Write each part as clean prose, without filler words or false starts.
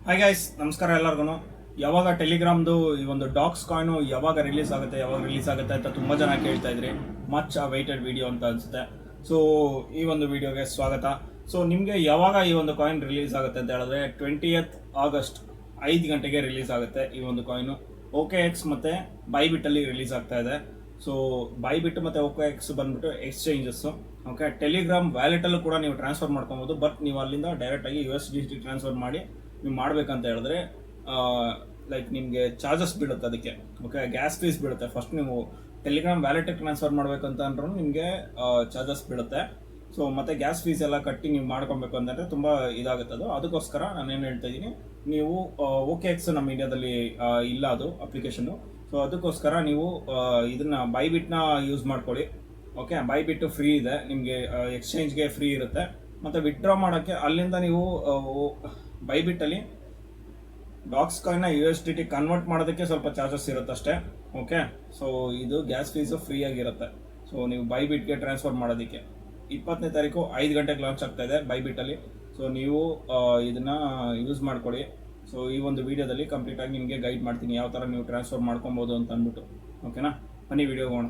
Hi guys, ನಮಸ್ಕಾರ ಎಲ್ಲರಿಗೂ. ಯಾವಾಗ ಟೆಲಿಗ್ರಾಮ್ದು ಈ ಒಂದು ಡಾಕ್ಸ್ ಕಾಯಿನು ಯಾವಾಗ ರಿಲೀಸ್ ಆಗುತ್ತೆ ಅಂತ ತುಂಬ ಜನ ಕೇಳ್ತಾ ಇದ್ರಿ. ಮಚ್ ಅವೈಟೆಡ್ ವಿಡಿಯೋ ಅಂತ ಅನಿಸುತ್ತೆ. ಸೊ ಈ ಒಂದು ವಿಡಿಯೋಗೆ ಸ್ವಾಗತ. ಸೊ ನಿಮಗೆ ಯಾವಾಗ ಈ ಒಂದು ಕಾಯಿನ್ ರಿಲೀಸ್ ಆಗುತ್ತೆ ಅಂತ ಹೇಳಿದ್ರೆ 20th ಆಗಸ್ಟ್ 5 ಗಂಟೆಗೆ ರಿಲೀಸ್ ಆಗುತ್ತೆ ಈ ಒಂದು ಕಾಯಿನು. OKX ಮತ್ತು ಬೈಬಿಟ್ಟಲ್ಲಿ ರಿಲೀಸ್ ಆಗ್ತಾ ಇದೆ. ಸೊ ಬೈಬಿಟ್ ಮತ್ತು OKX ಬಂದ್ಬಿಟ್ಟು ಎಕ್ಸ್ಚೇಂಜಸ್ಸು. ಓಕೆ, ಟೆಲಿಗ್ರಾಮ್ ವ್ಯಾಲೆಟಲ್ಲೂ ಕೂಡ ನೀವು ಟ್ರಾನ್ಸ್ಫರ್ ಮಾಡ್ಕೊಬೋದು. ಬಟ್ ನೀವು ಅಲ್ಲಿಂದ ಡೈರೆಕ್ಟಾಗಿ USDT ಟ್ರಾನ್ಸ್ಫರ್ ಮಾಡಿ ನೀವು ಮಾಡಬೇಕಂತ ಹೇಳಿದ್ರೆ ಲೈಕ್ ನಿಮಗೆ ಚಾರ್ಜಸ್ ಬೀಳುತ್ತೆ ಅದಕ್ಕೆ. ಓಕೆ, ಗ್ಯಾಸ್ ಫೀಸ್ ಬೀಳುತ್ತೆ. ಫಸ್ಟ್ ನೀವು ಟೆಲಿಗ್ರಾಮ್ ವ್ಯಾಲೆಟಿಗೆ ಟ್ರಾನ್ಸ್ಫರ್ ಮಾಡಬೇಕಂತ ಅಂದ್ರೂ ನಿಮಗೆ ಚಾರ್ಜಸ್ ಬೀಳುತ್ತೆ. ಸೊ ಮತ್ತು ಗ್ಯಾಸ್ ಫೀಸ್ ಎಲ್ಲ ಕಟ್ಟಿ ನೀವು ಮಾಡ್ಕೊಬೇಕು ಅಂತಂದರೆ ತುಂಬ ಇದಾಗುತ್ತೆ ಅದು. ಅದಕ್ಕೋಸ್ಕರ ನಾನೇನು ಹೇಳ್ತಾ ಇದ್ದೀನಿ, ನೀವು OKX ನಮ್ಮ ಇಂಡಿಯಾದಲ್ಲಿ ಇಲ್ಲ ಅದು ಅಪ್ಲಿಕೇಶನ್ನು. ಸೊ ಅದಕ್ಕೋಸ್ಕರ ನೀವು ಇದನ್ನು ಬೈಬಿಟ್ನ ಯೂಸ್ ಮಾಡ್ಕೊಳ್ಳಿ. ಓಕೆ, ಬೈಬಿಟ್ಟು ಫ್ರೀ ಇದೆ ನಿಮಗೆ, ಎಕ್ಸ್ಚೇಂಜ್ಗೆ ಫ್ರೀ ಇರುತ್ತೆ. ಮತ್ತು ವಿತ್ಡ್ರಾ ಮಾಡೋಕ್ಕೆ ಅಲ್ಲಿಂದ ನೀವು ಬೈಬಿಟ್ಟಲ್ಲಿ ಡಾಕ್ಸ್ ಕಾಯಿನ್ನ USDT ಕನ್ವರ್ಟ್ ಮಾಡೋದಕ್ಕೆ ಸ್ವಲ್ಪ ಚಾರ್ಜಸ್ ಇರುತ್ತೆ ಅಷ್ಟೇ. ಓಕೆ, ಸೊ ಇದು ಗ್ಯಾಸ್ ಫೀಸು ಫ್ರೀ ಆಗಿರುತ್ತೆ. ಸೊ ನೀವು ಬೈಬಿಟ್ಗೆ ಟ್ರಾನ್ಸ್ಫರ್ ಮಾಡೋದಕ್ಕೆ 20ನೇ ತಾರೀಕು 5 ಗಂಟೆಗೆ ಲಾಂಚ್ ಆಗ್ತಾ ಇದೆ ಬೈಬಿಟ್ಟಲ್ಲಿ. ಸೊ ನೀವು ಇದನ್ನು ಯೂಸ್ ಮಾಡ್ಕೊಳ್ಳಿ. ಸೊ ಈ ಒಂದು ವಿಡಿಯೋದಲ್ಲಿ ಕಂಪ್ಲೀಟಾಗಿ ನಿಮಗೆ ಗೈಡ್ ಮಾಡ್ತೀನಿ ಯಾವ ಥರ ನೀವು ಟ್ರಾನ್ಸ್ಫರ್ ಮಾಡ್ಕೊಬೋದು ಅಂತ ಅಂದ್ಬಿಟ್ಟು. ಓಕೆನಾ, ಬನ್ನಿ ವಿಡಿಯೋ ಹೋಗೋಣ.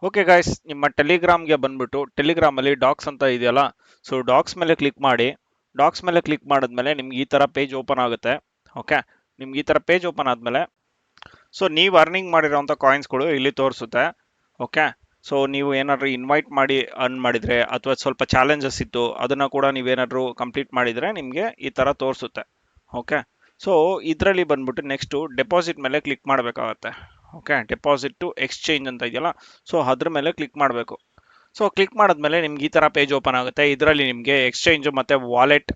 ಓಕೆ ಗಾಯ್ಸ್, ನಿಮ್ಮ ಟೆಲಿಗ್ರಾಮ್ಗೆ ಬಂದ್ಬಿಟ್ಟು ಟೆಲಿಗ್ರಾಮಲ್ಲಿ ಡಾಕ್ಸ್ ಅಂತ ಇದೆಯಲ್ಲ, ಸೊ ಡಾಕ್ಸ್ ಮೇಲೆ ಕ್ಲಿಕ್ ಮಾಡಿ. ಡಾಕ್ಸ್ ಮೇಲೆ ಕ್ಲಿಕ್ ಮಾಡಿದ್ಮೇಲೆ ನಿಮ್ಗೆ ಈ ಥರ ಪೇಜ್ ಓಪನ್ ಆಗುತ್ತೆ. ಓಕೆ, ನಿಮ್ಗೆ ಈ ಥರ ಪೇಜ್ ಓಪನ್ ಆದಮೇಲೆ ಸೊ ನೀವು ಅರ್ನಿಂಗ್ ಮಾಡಿರೋಂಥ ಕಾಯಿನ್ಸ್ಗಳು ಇಲ್ಲಿ ತೋರಿಸುತ್ತೆ. ಓಕೆ, ಸೊ ನೀವು ಏನಾದರೂ ಇನ್ವೈಟ್ ಮಾಡಿ ಅರ್ನ್ ಮಾಡಿದರೆ ಅಥವಾ ಸ್ವಲ್ಪ ಚಾಲೆಂಜಸ್ ಇತ್ತು ಅದನ್ನು ಕೂಡ ನೀವೇನಾದರೂ ಕಂಪ್ಲೀಟ್ ಮಾಡಿದರೆ ನಿಮಗೆ ಈ ಥರ ತೋರಿಸುತ್ತೆ. ಓಕೆ, ಸೊ ಇದರಲ್ಲಿ ಬಂದ್ಬಿಟ್ಟು ನೆಕ್ಸ್ಟು ಡೆಪಾಸಿಟ್ ಮೇಲೆ ಕ್ಲಿಕ್ ಮಾಡಬೇಕಾಗತ್ತೆ. ಓಕೆ, ಡೆಪಾಸಿಟ್ ಟು ಎಕ್ಸ್ಚೇಂಜ್ ಅಂತ ಇದೆಯಲ್ಲ, ಸೊ ಅದ್ರ ಮೇಲೆ ಕ್ಲಿಕ್ ಮಾಡಬೇಕು. ಸೊ ಕ್ಲಿಕ್ ಮಾಡಿದ್ಮೇಲೆ ನಿಮ್ಗೆ ಈ ಥರ ಪೇಜ್ ಓಪನ್ ಆಗುತ್ತೆ. ಇದರಲ್ಲಿ ನಿಮಗೆ ಎಕ್ಸ್ಚೇಂಜು ಮತ್ತು ವಾಲೆಟ್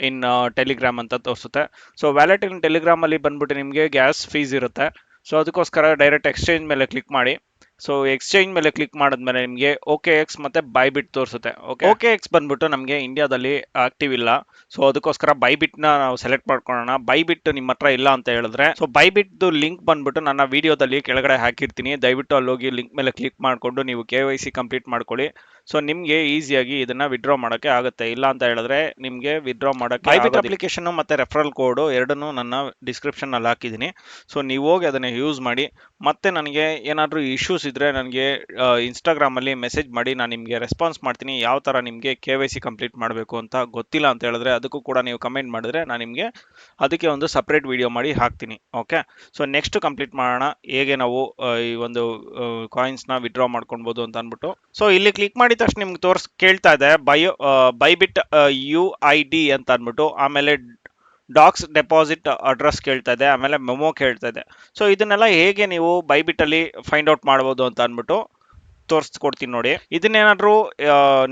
ಇನ್ ಟೆಲಿಗ್ರಾಮ್ ಅಂತ ತೋರಿಸುತ್ತೆ. ಸೊ ವ್ಯಾಲೆಟ್ ಇನ್ ಟೆಲಿಗ್ರಾಮಲ್ಲಿ ಬಂದ್ಬಿಟ್ಟು ನಿಮಗೆ ಗ್ಯಾಸ್ ಫೀಸ್ ಇರುತ್ತೆ. ಸೊ ಅದಕ್ಕೋಸ್ಕರ ಡೈರೆಕ್ಟ್ ಎಕ್ಸ್ಚೇಂಜ್ ಮೇಲೆ ಕ್ಲಿಕ್ ಮಾಡಿ. ಸೊ ಎಕ್ಸ್ಚೇಂಜ್ ಮೇಲೆ ಕ್ಲಿಕ್ ಮಾಡಿದ್ಮೇಲೆ ನಿಮಗೆ OKX ಮತ್ತು ಬೈಬಿಟ್ ತೋರಿಸುತ್ತೆ. OKX ಬಂದ್ಬಿಟ್ಟು ನಮಗೆ ಇಂಡಿಯಾದಲ್ಲಿ ಆಕ್ಟಿವ್ ಇಲ್ಲ. ಸೊ ಅದಕ್ಕೋಸ್ಕರ ಬೈಬಿಟ್ನ ನಾವು ಸೆಲೆಕ್ಟ್ ಮಾಡ್ಕೊಳ್ಳೋಣ. ಬೈಬಿಟ್ ನಿಮ್ಮ ಹತ್ರ ಇಲ್ಲ ಅಂತ ಹೇಳಿದ್ರೆ ಸೊ ಬೈಬಿಟ್ದು ಲಿಂಕ್ ಬಂದ್ಬಿಟ್ಟು ನನ್ನ ವಿಡಿಯೋದಲ್ಲಿ ಕೆಳಗಡೆ ಹಾಕಿರ್ತೀನಿ. ದಯವಿಟ್ಟು ಅಲ್ಲಿ ಹೋಗಿ ಲಿಂಕ್ ಮೇಲೆ ಕ್ಲಿಕ್ ಮಾಡಿಕೊಂಡು ನೀವು KYC ಕಂಪ್ಲೀಟ್ ಮಾಡ್ಕೊಳ್ಳಿ. ಸೊ ನಿಮಗೆ ಈಸಿಯಾಗಿ ಇದನ್ನ ವಿಡ್ರಾ ಮಾಡೋಕ್ಕೆ ಆಗುತ್ತೆ. ಇಲ್ಲ ಅಂತ ಹೇಳಿದ್ರೆ ನಿಮಗೆ ವಿಡ್ರಾ ಮಾಡೋಕ್ಕೆ ಬೈಬಿಟ್ ಅಪ್ಲಿಕೇಶನ್ ಮತ್ತು ರೆಫರಲ್ ಕೋಡು ಎರಡನ್ನೂ ನನ್ನ ಡಿಸ್ಕ್ರಿಪ್ಷನಲ್ಲಿ ಹಾಕಿದ್ದೀನಿ. ಸೊ ನೀವು ಹೋಗಿ ಅದನ್ನು ಯೂಸ್ ಮಾಡಿ. ಮತ್ತೆ ನನಗೆ ಏನಾದರೂ ಇಶ್ಯೂಸ್ ಇದ್ದರೆ ನನಗೆ ಇನ್ಸ್ಟಾಗ್ರಾಮಲ್ಲಿ ಮೆಸೇಜ್ ಮಾಡಿ, ನಾನು ನಿಮಗೆ ರೆಸ್ಪಾನ್ಸ್ ಮಾಡ್ತೀನಿ. ಯಾವ ಥರ ನಿಮಗೆ KYC ಕಂಪ್ಲೀಟ್ ಮಾಡಬೇಕು ಅಂತ ಗೊತ್ತಿಲ್ಲ ಅಂತ ಹೇಳಿದ್ರೆ ಅದಕ್ಕೂ ಕೂಡ ನೀವು ಕಮೆಂಟ್ ಮಾಡಿದ್ರೆ ನಾನು ನಿಮಗೆ ಅದಕ್ಕೆ ಒಂದು ಸಪ್ರೇಟ್ ವಿಡಿಯೋ ಮಾಡಿ ಹಾಕ್ತೀನಿ. ಓಕೆ, ಸೊ ನೆಕ್ಸ್ಟ್ ಕಂಪ್ಲೀಟ್ ಮಾಡೋಣ, ಹೇಗೆ ನಾವು ಈ ಒಂದು ಕಾಯಿನ್ಸ್ನ ವಿಡ್ರಾ ಮಾಡ್ಕೊಳ್ಬೋದು ಅಂತ ಅಂದ್ಬಿಟ್ಟು. ಸೊ ಇಲ್ಲಿ ಕ್ಲಿಕ್ ಮಾಡಿದ ತಕ್ಷಣ ನಿಮ್ಗೆ ಕೇಳ್ತಾ ಇದೆ ಬೈಬಿಟ್ UID ಅಂತ ಅಂದ್ಬಿಟ್ಟು. ಆಮೇಲೆ ಡಾಕ್ಸ್ ಡೆಪಾಸಿಟ್ ಅಡ್ರೆಸ್ ಕೇಳ್ತಾ ಇದೆ, ಆಮೇಲೆ ಮೆಮೊ ಕೇಳ್ತಾ ಇದೆ. ಸೊ ಇದನ್ನೆಲ್ಲ ಹೇಗೆ ನೀವು ಬೈಬಿಟ್ಟಲ್ಲಿ ಫೈಂಡ್ ಔಟ್ ಮಾಡ್ಬೋದು ಅಂತ ಅಂದ್ಬಿಟ್ಟು ತೋರಿಸ್ಕೊಡ್ತೀನಿ ನೋಡಿ. ಇದನ್ನೇನಾದರೂ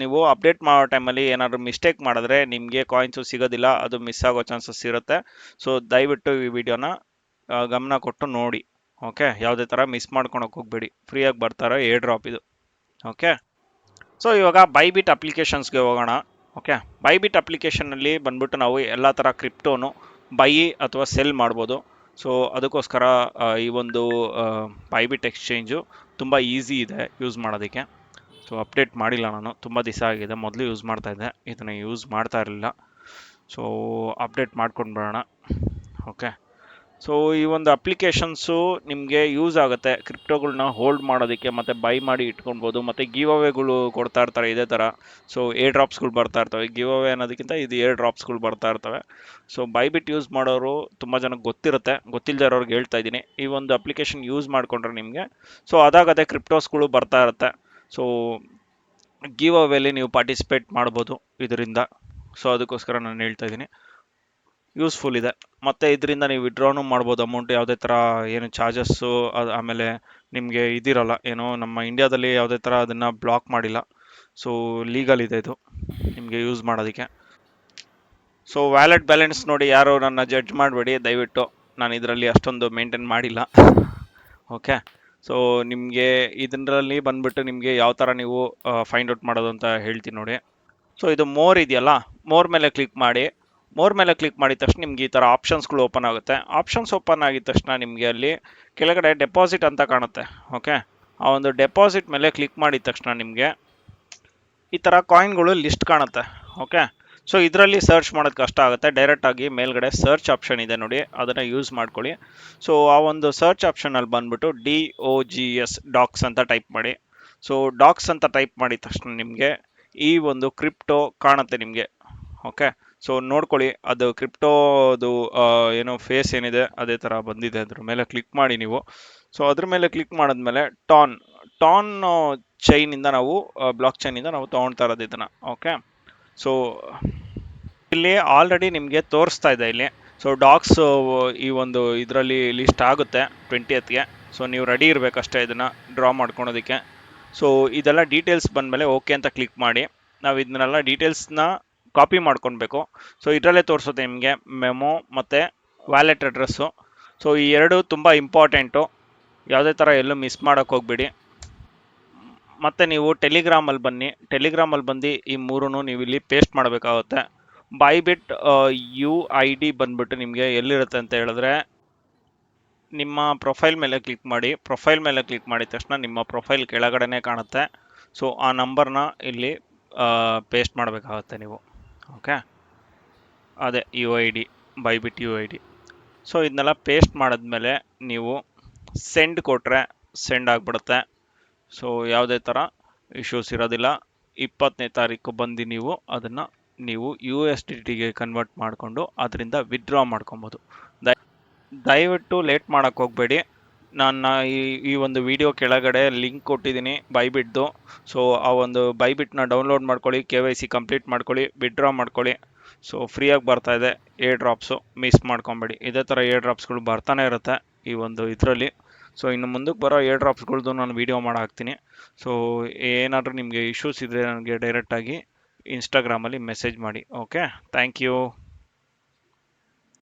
ನೀವು ಅಪ್ಡೇಟ್ ಮಾಡೋ ಟೈಮಲ್ಲಿ ಏನಾದರೂ ಮಿಸ್ಟೇಕ್ ಮಾಡಿದ್ರೆ ನಿಮಗೆ ಕಾಯಿನ್ಸು ಸಿಗೋದಿಲ್ಲ, ಅದು ಮಿಸ್ ಆಗೋ ಚಾನ್ಸಸ್ ಇರುತ್ತೆ. ಸೊ ದಯವಿಟ್ಟು ಈ ವಿಡಿಯೋನ ಗಮನ ಕೊಟ್ಟು ನೋಡಿ. ಓಕೆ, ಯಾವುದೇ ಥರ ಮಿಸ್ ಮಾಡ್ಕೊಳಕ್ಕೆ ಹೋಗ್ಬೇಡಿ. ಫ್ರೀಯಾಗಿ ಬರ್ತಾರೋ ಏರ್ ಡ್ರಾಪ್ ಇದು. ಓಕೆ, ಸೊ ಇವಾಗ ಬೈಬಿಟ್ ಅಪ್ಲಿಕೇಶನ್ಸ್ಗೆ ಹೋಗೋಣ. ಓಕೆ, ಬೈಬಿಟ್ ಅಪ್ಲಿಕೇಶನಲ್ಲಿ ಬಂದ್ಬಿಟ್ಟು ನಾವು ಎಲ್ಲ ಥರ ಕ್ರಿಪ್ಟೋನು ಬೈ ಅಥವಾ ಸೆಲ್ ಮಾಡ್ಬೋದು. ಸೊ ಅದಕ್ಕೋಸ್ಕರ ಈ ಒಂದು ಬೈಬಿಟ್ ಎಕ್ಸ್ಚೇಂಜು ತುಂಬ ಈಸಿ ಇದೆ ಯೂಸ್ ಮಾಡೋದಕ್ಕೆ. ಸೊ ಅಪ್ಡೇಟ್ ಮಾಡಿಲ್ಲ, ನಾನು ತುಂಬ ದಿವಸ ಆಗಿದೆ. ಮೊದಲು ಯೂಸ್ ಮಾಡ್ತಾಯಿದ್ದೆ, ಇದನ್ನು ಯೂಸ್ ಮಾಡ್ತಾ ಇರಲಿಲ್ಲ. ಸೊ ಅಪ್ಡೇಟ್ ಮಾಡ್ಕೊಂಡು ಬರೋಣ. ಓಕೆ, ಸೊ ಈ ಒಂದು ಅಪ್ಲಿಕೇಶನ್ಸು ನಿಮಗೆ ಯೂಸ್ ಆಗುತ್ತೆ ಕ್ರಿಪ್ಟೋಗಳನ್ನ ಹೋಲ್ಡ್ ಮಾಡೋದಕ್ಕೆ, ಮತ್ತು ಬೈ ಮಾಡಿ ಇಟ್ಕೊಳ್ಬೋದು. ಮತ್ತು ಗಿವ್ ಅವೇಗಳು ಕೊಡ್ತಾ ಇರ್ತಾರೆ ಇದೇ ಥರ. ಸೊ ಏರ್ ಡ್ರಾಪ್ಸ್ಗಳು ಬರ್ತಾ ಇರ್ತವೆ. ಗಿವ್ ಅವೇ ಅನ್ನೋದಕ್ಕಿಂತ ಇದು ಏರ್ ಡ್ರಾಪ್ಸ್ಗಳು ಬರ್ತಾ ಇರ್ತವೆ. ಸೊ ಬೈಬಿಟ್ ಯೂಸ್ ಮಾಡೋರು ತುಂಬ ಜನಕ್ಕೆ ಗೊತ್ತಿರುತ್ತೆ, ಗೊತ್ತಿಲ್ಲದೆ ಇರೋರ್ಗೆ ಹೇಳ್ತಾ ಇದ್ದೀನಿ. ಈ ಒಂದು ಅಪ್ಲಿಕೇಶನ್ ಯೂಸ್ ಮಾಡಿಕೊಂಡ್ರೆ ನಿಮಗೆ ಸೊ ಅದಾಗದೇ ಕ್ರಿಪ್ಟೋಸ್ಗಳು ಬರ್ತಾ ಇರುತ್ತೆ. ಸೊ ಗಿವ್ ಅವೇಲಿ ನೀವು ಪಾರ್ಟಿಸಿಪೇಟ್ ಮಾಡ್ಬೋದು ಇದರಿಂದ. ಸೊ ಅದಕ್ಕೋಸ್ಕರ ನಾನು ಹೇಳ್ತಾ ಇದ್ದೀನಿ, ಯೂಸ್ಫುಲ್ ಇದೆ. ಮತ್ತು ಇದರಿಂದ ನೀವು ವಿಡ್ರಾನು ಮಾಡ್ಬೋದು ಅಮೌಂಟ್. ಯಾವುದೇ ಥರ ಏನು ಚಾರ್ಜಸ್ಸು ಆಮೇಲೆ ನಿಮಗೆ ಇದಿರಲ್ಲ, ಏನೋ ನಮ್ಮ ಇಂಡಿಯಾದಲ್ಲಿ ಯಾವುದೇ ಥರ ಅದನ್ನು ಬ್ಲಾಕ್ ಮಾಡಿಲ್ಲ. ಸೊ ಲೀಗಲ್ ಇದೆ ಇದು ನಿಮಗೆ ಯೂಸ್ ಮಾಡೋದಕ್ಕೆ. ಸೊ ವ್ಯಾಲೆಟ್ ಬ್ಯಾಲೆನ್ಸ್ ನೋಡಿ ಯಾರು ನನ್ನ ಜಡ್ಜ್ ಮಾಡಬೇಡಿ ದಯವಿಟ್ಟು, ನಾನು ಇದರಲ್ಲಿ ಅಷ್ಟೊಂದು ಮೇಂಟೈನ್ ಮಾಡಿಲ್ಲ. ಓಕೆ, ಸೊ ನಿಮಗೆ ಇದರಲ್ಲಿ ಬಂದ್ಬಿಟ್ಟು ನಿಮಗೆ ಯಾವ ಥರ ನೀವು ಫೈಂಡ್ ಔಟ್ ಮಾಡೋದು ಅಂತ ಹೇಳ್ತೀನಿ ನೋಡಿ. ಸೊ ಇದು ಮೋರ್ ಇದೆಯಲ್ಲ, ಮೋರ್ ಮೇಲೆ ಕ್ಲಿಕ್ ಮಾಡಿ. ಮೋರ್ ಮೇಲೆ ಕ್ಲಿಕ್ ಮಾಡಿದ ತಕ್ಷಣ ನಿಮ್ಗೆ ಈ ಥರ ಆಪ್ಷನ್ಸ್ಗಳು ಓಪನ್ ಆಗುತ್ತೆ. ಆಪ್ಷನ್ಸ್ ಓಪನ್ ಆಗಿದ ತಕ್ಷಣ ನಿಮಗೆ ಅಲ್ಲಿ ಕೆಳಗಡೆ ಡೆಪಾಸಿಟ್ ಅಂತ ಕಾಣುತ್ತೆ. ಓಕೆ, ಆ ಒಂದು ಡೆಪಾಸಿಟ್ ಮೇಲೆ ಕ್ಲಿಕ್ ಮಾಡಿದ ತಕ್ಷಣ ನಿಮಗೆ ಈ ಥರ ಕಾಯಿನ್ಗಳು ಲಿಸ್ಟ್ ಕಾಣುತ್ತೆ. ಓಕೆ, ಸೊ ಇದರಲ್ಲಿ ಸರ್ಚ್ ಮಾಡೋದು ಕಷ್ಟ ಆಗುತ್ತೆ. ಡೈರೆಕ್ಟಾಗಿ ಮೇಲ್ಗಡೆ ಸರ್ಚ್ ಆಪ್ಷನ್ ಇದೆ ನೋಡಿ, ಅದನ್ನು ಯೂಸ್ ಮಾಡ್ಕೊಳ್ಳಿ. ಸೊ ಆ ಒಂದು ಸರ್ಚ್ ಆಪ್ಷನಲ್ಲಿ ಬಂದ್ಬಿಟ್ಟು DOGS ಡಾಕ್ಸ್ ಅಂತ ಟೈಪ್ ಮಾಡಿ. ಸೊ ಡಾಕ್ಸ್ ಅಂತ ಟೈಪ್ ಮಾಡಿದ ತಕ್ಷಣ ನಿಮಗೆ ಈ ಒಂದು ಕ್ರಿಪ್ಟೋ ಕಾಣುತ್ತೆ ನಿಮಗೆ. ಓಕೆ, ಸೊ ನೋಡ್ಕೊಳ್ಳಿ, ಅದು ಕ್ರಿಪ್ಟೋದು ಏನೋ ಫೇಸ್ ಏನಿದೆ ಅದೇ ಥರ ಬಂದಿದೆ. ಅದ್ರ ಮೇಲೆ ಕ್ಲಿಕ್ ಮಾಡಿ ನೀವು. ಸೊ ಅದ್ರ ಮೇಲೆ ಕ್ಲಿಕ್ ಮಾಡಿದ್ಮೇಲೆ ಟಾನ್ ಚೈನಿಂದ ನಾವು ಬ್ಲಾಕ್ ಚೈನಿಂದ ನಾವು ತೊಗೊಳ್ತಾ ಇರೋದು ಇದನ್ನು. ಓಕೆ, ಸೊ ಇಲ್ಲಿ ಆಲ್ರೆಡಿ ನಿಮಗೆ ತೋರಿಸ್ತಾ ಇದೆ ಇಲ್ಲಿ. ಸೊ ಡಾಕ್ಸ್ ಈ ಒಂದು ಇದರಲ್ಲಿ ಲಿಸ್ಟ್ ಆಗುತ್ತೆ 20th. ಸೊ ನೀವು ರೆಡಿ ಇರಬೇಕಷ್ಟೇ ಇದನ್ನು ಡ್ರಾ ಮಾಡ್ಕೊಳೋದಕ್ಕೆ. ಸೊ ಇದೆಲ್ಲ ಡೀಟೇಲ್ಸ್ ಬಂದಮೇಲೆ ಓಕೆ ಅಂತ ಕ್ಲಿಕ್ ಮಾಡಿ. ನಾವು ಇದನ್ನೆಲ್ಲ ಡೀಟೇಲ್ಸ್ನ ಕಾಪಿ ಮಾಡ್ಕೊಳ್ಬೇಕು. ಸೊ ಇದರಲ್ಲೇ ತೋರಿಸುತ್ತೆ ನಿಮಗೆ ಮೆಮೊ ಮತ್ತು ವ್ಯಾಲೆಟ್ ಅಡ್ರೆಸ್ಸು. ಸೊ ಈ ಎರಡು ತುಂಬ ಇಂಪಾರ್ಟೆಂಟು, ಯಾವುದೇ ಥರ ಎಲ್ಲೂ ಮಿಸ್ ಮಾಡೋಕ್ಕೆ ಹೋಗ್ಬೇಡಿ. ಮತ್ತು ನೀವು ಟೆಲಿಗ್ರಾಮಲ್ಲಿ ಬಂದು ಈ ಮೂರನ್ನು ನೀವು ಇಲ್ಲಿ ಪೇಸ್ಟ್ ಮಾಡಬೇಕಾಗುತ್ತೆ. ಬೈಬಿಟ್ UID ಬಂದ್ಬಿಟ್ಟು ನಿಮಗೆ ಎಲ್ಲಿರುತ್ತೆ ಅಂತ ಹೇಳಿದ್ರೆ ನಿಮ್ಮ ಪ್ರೊಫೈಲ್ ಮೇಲೆ ಕ್ಲಿಕ್ ಮಾಡಿ. ಪ್ರೊಫೈಲ್ ಮೇಲೆ ಕ್ಲಿಕ್ ಮಾಡಿದ ತಕ್ಷಣ ನಿಮ್ಮ ಪ್ರೊಫೈಲ್ ಕೆಳಗಡೆನೇ ಕಾಣುತ್ತೆ. ಸೊ ಆ ನಂಬರ್ನ ಇಲ್ಲಿ ಪೇಸ್ಟ್ ಮಾಡಬೇಕಾಗುತ್ತೆ ನೀವು. ಓಕೆ, ಅದೇ UID, ಬೈಬಿಟ್ UID. ಸೊ ಇದನ್ನೆಲ್ಲ ಪೇಸ್ಟ್ ಮಾಡಿದ್ಮೇಲೆ ನೀವು ಸೆಂಡ್ ಕೊಟ್ಟರೆ ಸೆಂಡ್ ಆಗಿಬಿಡುತ್ತೆ. ಸೊ ಯಾವುದೇ ಥರ ಇಶ್ಯೂಸ್ ಇರೋದಿಲ್ಲ. 20ನೇ ತಾರೀಕು ಬಂದು ನೀವು ಅದನ್ನು USDTಗೆ ಕನ್ವರ್ಟ್ ಮಾಡಿಕೊಂಡು ಅದರಿಂದ ವಿತ್ಡ್ರಾ ಮಾಡ್ಕೊಬೋದು. ದಯವಿಟ್ಟು ಲೇಟ್ ಮಾಡೋಕ್ಕೆ ಹೋಗಬೇಡಿ. ನಾನು ಈ ಒಂದು ವಿಡಿಯೋ ಕೆಳಗಡೆ ಲಿಂಕ್ ಕೊಟ್ಟಿದ್ದೀನಿ ಬೈಬಿಟ್ದು. ಸೊ ಆ ಒಂದು ಬೈಬಿಟ್ನ ಡೌನ್ಲೋಡ್ ಮಾಡ್ಕೊಳ್ಳಿ, KYC ಕಂಪ್ಲೀಟ್ ಮಾಡ್ಕೊಳ್ಳಿ, ವಿತ್ಡ್ರಾ ಮಾಡ್ಕೊಳ್ಳಿ. ಸೊ ಫ್ರೀಯಾಗಿ ಬರ್ತಾಯಿದೆ ಏರ್ ಡ್ರಾಪ್ಸು, ಮಿಸ್ ಮಾಡ್ಕೊಬೇಡಿ. ಇದೇ ಥರ ಏರ್ ಡ್ರಾಪ್ಸ್ಗಳು ಬರ್ತಾನೆ ಇರುತ್ತೆ ಈ ಒಂದು ಇದರಲ್ಲಿ. ಸೊ ಇನ್ನು ಮುಂದಕ್ಕೆ ಬರೋ ಏರ್ ಡ್ರಾಪ್ಸ್ಗಳ್ದು ನಾನು ವೀಡಿಯೋ ಮಾಡಿ ಹಾಕ್ತೀನಿ. ಸೊ ಏನಾದರೂ ನಿಮಗೆ ಇಶ್ಯೂಸ್ ಇದ್ದರೆ ನನಗೆ ಡೈರೆಕ್ಟಾಗಿ ಇನ್ಸ್ಟಾಗ್ರಾಮಲ್ಲಿ ಮೆಸೇಜ್ ಮಾಡಿ. Okay, thank you.